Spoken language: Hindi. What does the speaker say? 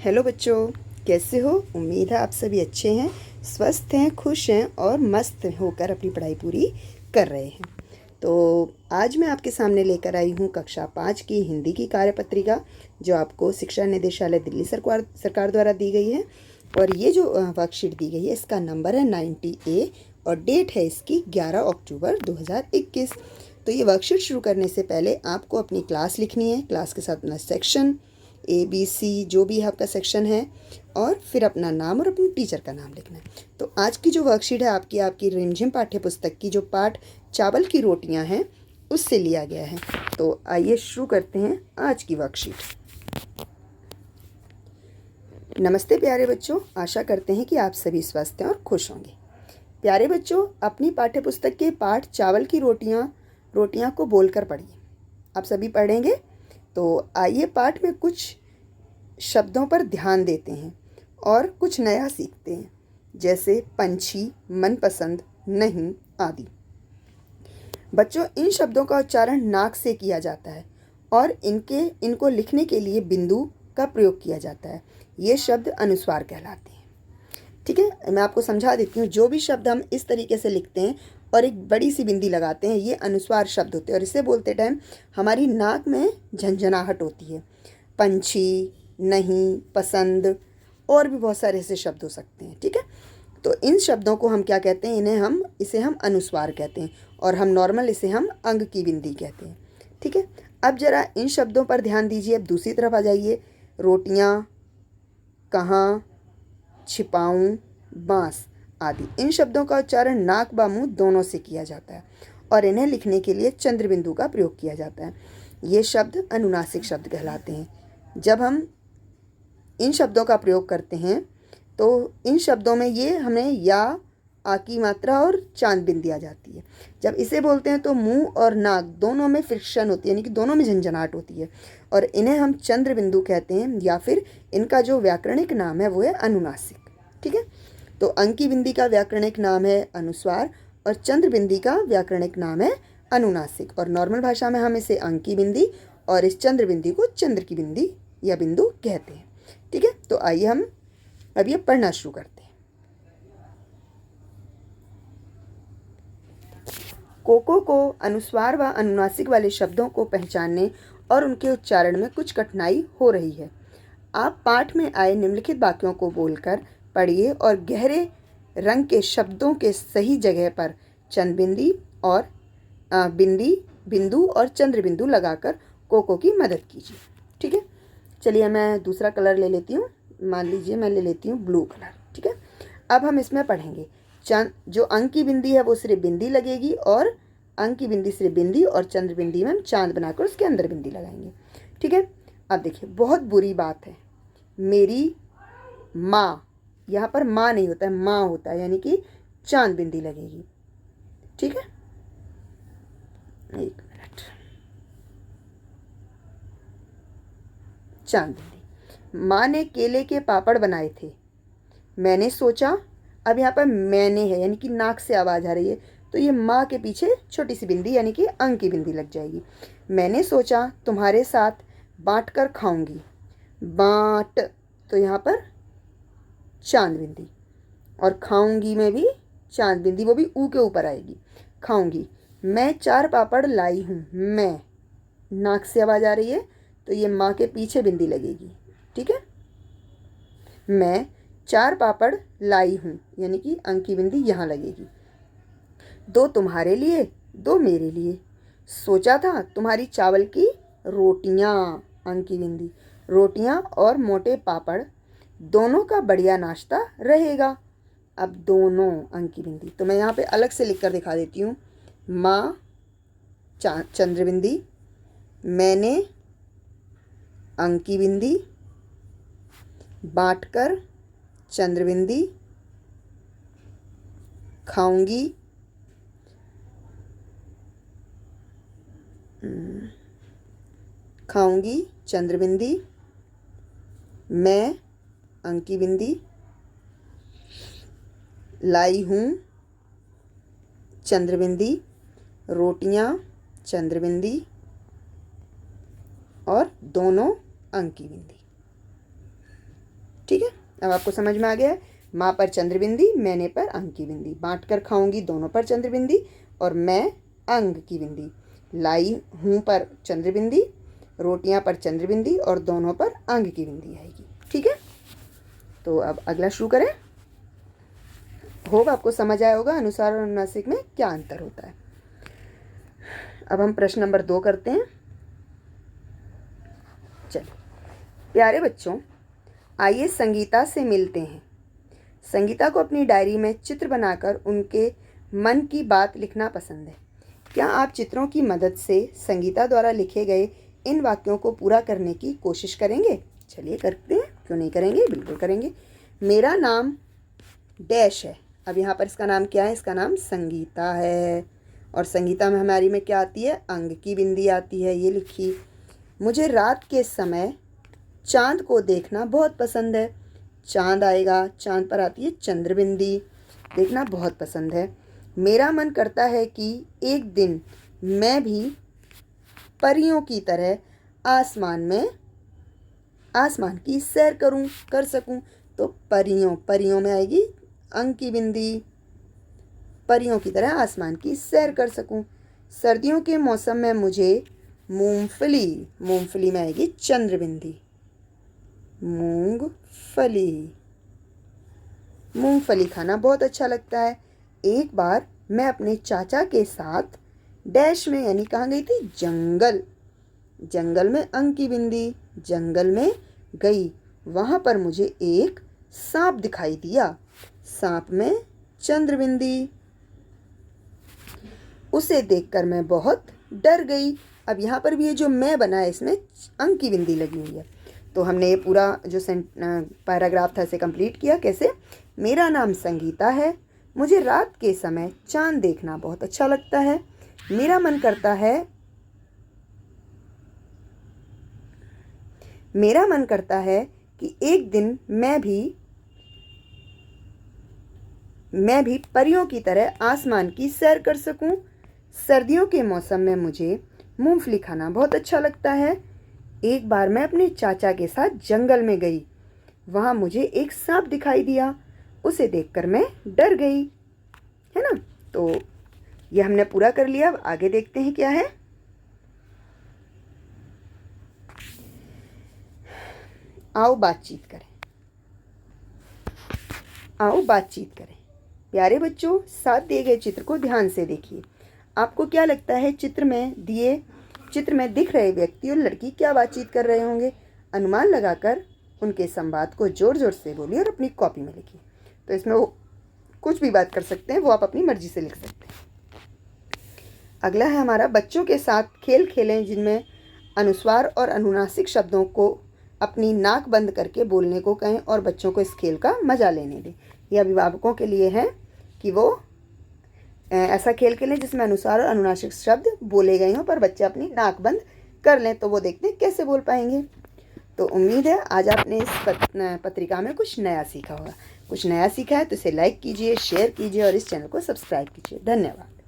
हेलो बच्चों, कैसे हो? उम्मीद है आप सभी अच्छे हैं, स्वस्थ हैं, खुश हैं और मस्त होकर अपनी पढ़ाई पूरी कर रहे हैं। तो आज मैं आपके सामने लेकर आई हूँ कक्षा 5 की हिंदी की कार्यपत्रिका, जो आपको शिक्षा निदेशालय दिल्ली सरकार द्वारा दी गई है। और ये जो वर्कशीट दी गई है, इसका नंबर है 90A और डेट है इसकी 11 अक्टूबर 2021। तो ये वर्कशीट शुरू करने से पहले आपको अपनी क्लास लिखनी है, क्लास के साथ अपना सेक्शन ABC जो भी आपका सेक्शन है, और फिर अपना नाम और अपने टीचर का नाम लिखना है। तो आज की जो वर्कशीट है आपकी रिमझिम पाठ्य पुस्तक की जो पाठ चावल की रोटियां हैं उससे लिया गया है। तो आइए शुरू करते हैं आज की वर्कशीट। नमस्ते प्यारे बच्चों, आशा करते हैं कि आप सभी स्वस्थ हैं और खुश होंगे। प्यारे बच्चों, अपनी पाठ्य पुस्तक के पाठ चावल की रोटियां को बोलकर पढ़िए। आप सभी पढ़ेंगे। तो आइए पाठ में कुछ शब्दों पर ध्यान देते हैं और कुछ नया सीखते हैं, जैसे पंछी, मनपसंद, नहीं आदि। बच्चों, इन शब्दों का उच्चारण नाक से किया जाता है और इनको लिखने के लिए बिंदु का प्रयोग किया जाता है। ये शब्द अनुस्वार कहलाते हैं। ठीक है, मैं आपको समझा देती हूँ। जो भी शब्द हम इस तरीके से लिखते हैं और एक बड़ी सी बिंदी लगाते हैं, ये अनुस्वार शब्द होते हैं और इसे बोलते टाइम हमारी नाक में झंझनाहट होती है। पंछी, नहीं, पसंद और भी बहुत सारे ऐसे शब्द हो सकते हैं। ठीक है, तो इन शब्दों को हम क्या कहते हैं? इसे हम अनुस्वार कहते हैं और हम नॉर्मल इसे हम अंग की बिंदी कहते हैं। ठीक है, अब जरा इन शब्दों पर ध्यान दीजिए। अब दूसरी तरफ आ जाइए। रोटियां, कहाँ, छिपाऊं, बांस आदि। इन शब्दों का उच्चारण नाक व मुंह दोनों से किया जाता है और इन्हें लिखने के लिए चंद्र बिंदु का प्रयोग किया जाता है। ये शब्द अनुनासिक शब्द कहलाते हैं। जब हम इन शब्दों का प्रयोग करते हैं तो इन शब्दों में ये हमें या, आ की मात्रा और चांद बिंदी आ जाती है। जब इसे बोलते हैं तो मुंह और नाक दोनों में फ्रिक्शन होती है, यानी कि दोनों में झंझनाहट होती है और इन्हें हम चंद्र बिंदु कहते हैं, या फिर इनका जो व्याकरणिक नाम है वो है अनुनासिक। ठीक है, तो अंग की बिंदी का व्याकरणिक नाम है अनुस्वार और चंद्र बिंदी का व्याकरणिक नाम है अनुनासिक। और नॉर्मल भाषा में हम इसे अंग की बिंदी और इस चंद्र बिंदी को चंद्र की बिंदी या बिंदु कहते हैं। ठीक है, तो आइए हम अब ये पढ़ना शुरू करते हैं। कोको को अनुस्वार व अनुनासिक वाले शब्दों को पहचानने और उनके उच्चारण में कुछ कठिनाई हो रही है। आप पाठ में आए निम्नलिखित वाक्यों को बोलकर पढ़िए और गहरे रंग के शब्दों के सही जगह पर चंद बिंदी और बिंदु और चंद्र बिंदु लगाकर कोको की मदद कीजिए। ठीक है, चलिए मैं दूसरा कलर ले लेती हूँ। मान लीजिए मैं ले लेती हूँ ब्लू कलर। ठीक है, अब हम इसमें पढ़ेंगे। जो अंक की बिंदी है वो सिर्फ बिंदी लगेगी और अंक की बिंदी सिर्फ बिंदी और चंद्र बिंदी में हम चांद बनाकर उसके अंदर बिंदी लगाएंगे। ठीक है, अब देखिए, बहुत बुरी बात है, मेरी माँ, यहाँ पर माँ नहीं होता है, माँ होता है, यानी कि चांद बिंदी लगेगी। ठीक है, एक मिनट, चांद बिंदी। माँ ने केले के पापड़ बनाए थे, मैंने सोचा। अब यहाँ पर मैंने है, यानी कि नाक से आवाज़ आ रही है, तो ये माँ के पीछे छोटी सी बिंदी यानी कि अंक की बिंदी लग जाएगी। मैंने सोचा तुम्हारे साथ बांट कर खाऊंगी। बांट, तो यहाँ पर चांद बिंदी, और खाऊंगी में भी चांद बिंदी, वो भी ऊ के ऊपर आएगी। खाऊंगी। मैं 4 पापड़ लाई हूँ। मैं, नाक से आवाज़ आ रही है तो ये माँ के पीछे बिंदी लगेगी। ठीक है, मैं 4 पापड़ लाई हूँ, यानी कि अंक की बिंदी यहाँ लगेगी। 2 तुम्हारे लिए, 2 मेरे लिए। सोचा था तुम्हारी चावल की रोटियाँ, अंक की बिंदी, रोटियाँ और मोटे पापड़ दोनों का बढ़िया नाश्ता रहेगा। अब दोनों, अंक की बिंदी, तो मैं यहाँ पे अलग से लिख कर दिखा देती हूँ। माँ, चंद्र बिंदी, मैंने, अंक की बिंदी, बांटकर, चंद्र बिंदी, खाऊंगी, खाऊंगी, चंद्र बिंदी, मैं, अंक की बिंदी, लाई हूँ, चंद्र बिंदी, रोटियाँ, चंद्र बिंदी और दोनों अंक की बिंदी। ठीक है, अब आपको समझ में आ गया है। माँ पर चंद्रबिंदी, मैंने पर अंक की बिंदी, बांट कर खाऊंगी दोनों पर चंद्रबिंदी और मैं अंक की बिंदी, लाई हूँ पर चंद्रबिंदी, रोटियां पर चंद्रबिंदी और दोनों पर अंक की बिंदी आएगी। ठीक है, तो अब अगला शुरू करें। होप आपको समझ आया होगा अनुस्वार और अनुनासिक में क्या अंतर होता है। अब हम प्रश्न नंबर 2 करते हैं। चलिए प्यारे बच्चों, आइए संगीता से मिलते हैं। संगीता को अपनी डायरी में चित्र बनाकर उनके मन की बात लिखना पसंद है। क्या आप चित्रों की मदद से संगीता द्वारा लिखे गए इन वाक्यों को पूरा करने की कोशिश करेंगे? चलिए करते हैं, क्यों नहीं करेंगे, बिल्कुल करेंगे। मेरा नाम डैश है। अब यहाँ पर इसका नाम क्या है? इसका नाम संगीता है। और संगीता में हमारी में क्या आती है? अंग की बिंदी आती है, ये लिखी। मुझे रात के समय चांद को देखना बहुत पसंद है। चांद आएगा, चांद पर आती है चंद्र बिंदी, देखना बहुत पसंद है। मेरा मन करता है कि एक दिन मैं भी परियों की तरह आसमान की सैर कर सकूं। तो परियों में आएगी अंक की बिंदी, परियों की तरह आसमान की सैर कर सकूं। सर्दियों के मौसम में मुझे मूंगफली में आएगी चंद्र बिंदी, मूंगफली खाना बहुत अच्छा लगता है। एक बार मैं अपने चाचा के साथ डैश में, यानी कहाँ गई थी? जंगल में अंक की बिंदी, जंगल में गई। वहां पर मुझे एक सांप दिखाई दिया, सांप में चंद्र बिंदी। उसे देखकर मैं बहुत डर गई। अब यहाँ पर भी ये जो मैं बना है इसमें अंक की बिंदी लगी हुई है। तो हमने ये पूरा जो पैराग्राफ था इसे कंप्लीट किया। कैसे? मेरा नाम संगीता है। मुझे रात के समय चांद देखना बहुत अच्छा लगता है। मेरा मन करता है कि एक दिन मैं भी परियों की तरह आसमान की सैर कर सकूं। सर्दियों के मौसम में मुझे मूंगफली खाना बहुत अच्छा लगता है। एक बार मैं अपने चाचा के साथ जंगल में गई। वहां मुझे एक सांप दिखाई दिया। उसे देखकर मैं डर गई। है ना? तो ये हमने पूरा कर लिया। अब आगे देखते हैं क्या है। आओ बातचीत करें। प्यारे बच्चों, साथ दिए गए चित्र को ध्यान से देखिए। आपको क्या लगता है चित्र में दिख रहे व्यक्ति और लड़की क्या बातचीत कर रहे होंगे? अनुमान लगाकर उनके संवाद को जोर जोर से बोलिए और अपनी कॉपी में लिखिए। तो इसमें वो कुछ भी बात कर सकते हैं, वो आप अपनी मर्जी से लिख सकते हैं। अगला है हमारा बच्चों के साथ खेल खेलें, जिनमें अनुस्वार और अनुनासिक शब्दों को अपनी नाक बंद करके बोलने को कहें और बच्चों को इस खेल का मजा लेने दें। यह अभिभावकों के लिए है कि वो ऐसा खेल खेलें जिसमें अनुस्वार और अनुनासिक शब्द बोले गए हों, पर बच्चे अपनी नाक बंद कर लें, तो वो देखते हैं कैसे बोल पाएंगे। तो उम्मीद है आज आपने इस पत्रिका में कुछ नया सीखा होगा। कुछ नया सीखा है तो इसे लाइक कीजिए, शेयर कीजिए और इस चैनल को सब्सक्राइब कीजिए। धन्यवाद।